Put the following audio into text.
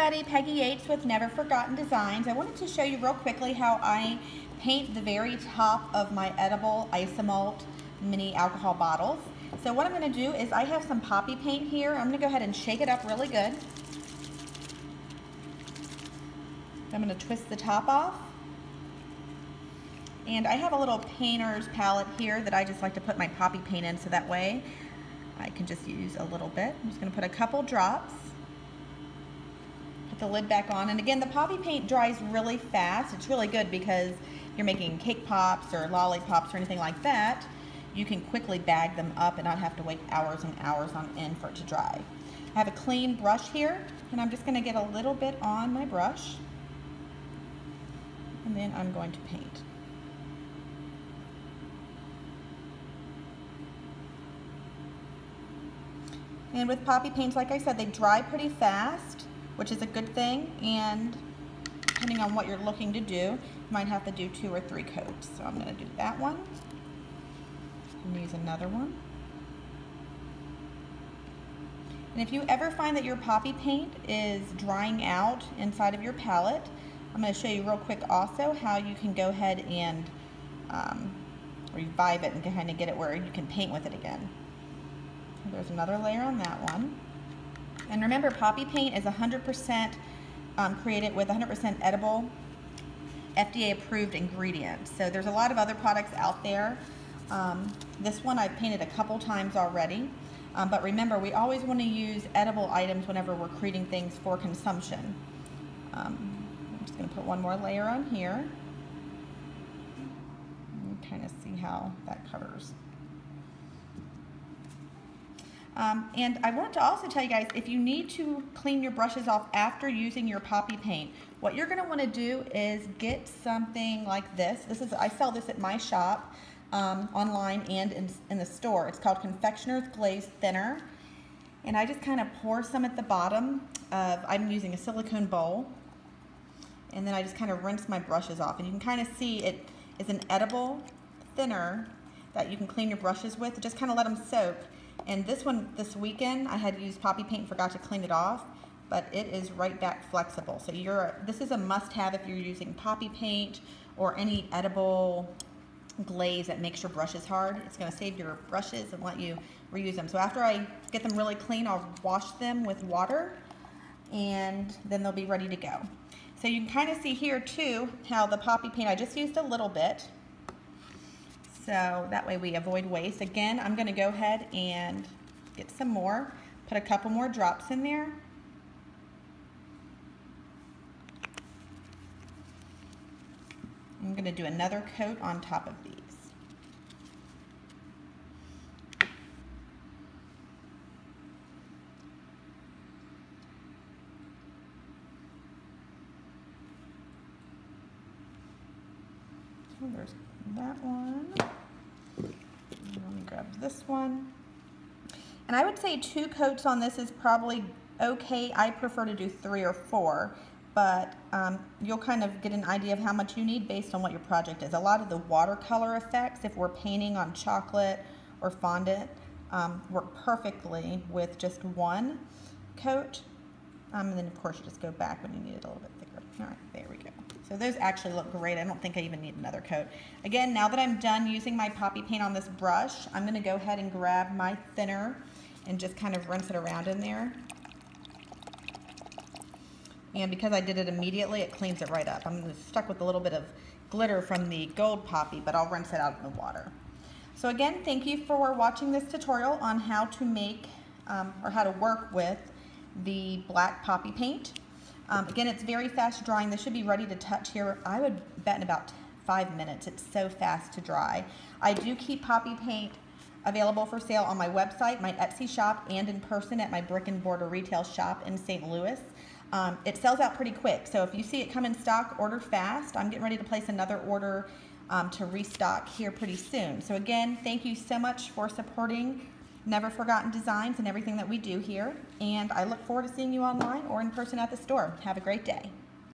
everybody, Peggy Yates with Never Forgotten Designs. I wanted to show you real quickly how I paint the very top of my edible isomalt mini alcohol bottles. So what I'm going to do is I have some poppy paint here. I'm going to go ahead and shake it up really good. I'm going to twist the top off. And I have a little painter's palette here that I just like to put my poppy paint in, so that way I can just use a little bit. I'm just going to put a couple drops. Put the lid back on. And again, the poppy paint dries really fast. It's really good because if you're making cake pops or lollipops or anything like that, you can quickly bag them up and not have to wait hours and hours on end for it to dry. I have a clean brush here, and I'm just going to get a little bit on my brush, and then I'm going to paint. And with poppy paints, like I said, they dry pretty fast, which is a good thing, and depending on what you're looking to do, you might have to do 2 or 3 coats. So I'm going to do that one, and use another one. And if you ever find that your poppy paint is drying out inside of your palette, I'm going to show you real quick also how you can go ahead and revive it and kind of get it where you can paint with it again. There's another layer on that one. And remember, poppy paint is 100% created with 100% edible, FDA approved ingredients. So there's a lot of other products out there. This one I've painted a couple times already. But remember, we always want to use edible items whenever we're creating things for consumption. I'm just going to put one more layer on here. And kind of see how that covers. And I want to also tell you guys, if you need to clean your brushes off after using your poppy paint, what you're going to want to do is get something like this. I sell this at my shop, online and in the store. It's called Confectioner's Glaze Thinner. And I just kind of pour some at the bottom of, I'm using a silicone bowl. And then I just kind of rinse my brushes off. And you can kind of see it is an edible thinner that you can clean your brushes with. Just kind of let them soak. And this one, this weekend, I had used poppy paint and forgot to clean it off, but it is right back flexible. So this is a must-have if you're using poppy paint or any edible glaze that makes your brushes hard. It's going to save your brushes and let you reuse them. So after I get them really clean, I'll wash them with water, and then they'll be ready to go. So you can kind of see here too how the poppy paint, I just used a little bit. So that way we avoid waste. Again, I'm going to go ahead and get some more, put a couple more drops in there. I'm going to do another coat on top of these. So there's that one. Let me grab this one. And I would say 2 coats on this is probably okay. I prefer to do 3 or 4, but you'll kind of get an idea of how much you need based on what your project is. A lot of the watercolor effects, if we're painting on chocolate or fondant, work perfectly with just 1 coat. And then of course you just go back when you need it a little bit thicker. All right, there we go. So those actually look great. I don't think I even need another coat. Again, now that I'm done using my poppy paint on this brush, I'm going to go ahead and grab my thinner and just kind of rinse it around in there. And because I did it immediately, it cleans it right up. I'm stuck with a little bit of glitter from the gold poppy, but I'll rinse it out in the water. So again, thank you for watching this tutorial on how to make or how to work with the black poppy paint. Again, it's very fast drying. This should be ready to touch here, I would bet, in about 5 minutes. It's so fast to dry. I do keep poppy paint available for sale on my website, my Etsy shop, and in person at my brick and mortar retail shop in St. Louis. It sells out pretty quick, so if you see it come in stock, order fast. I'm getting ready to place another order to restock here pretty soon. So again, thank you so much for supporting Never Forgotten Designs and everything that we do here, and I look forward to seeing you online or in person at the store. Have a great day.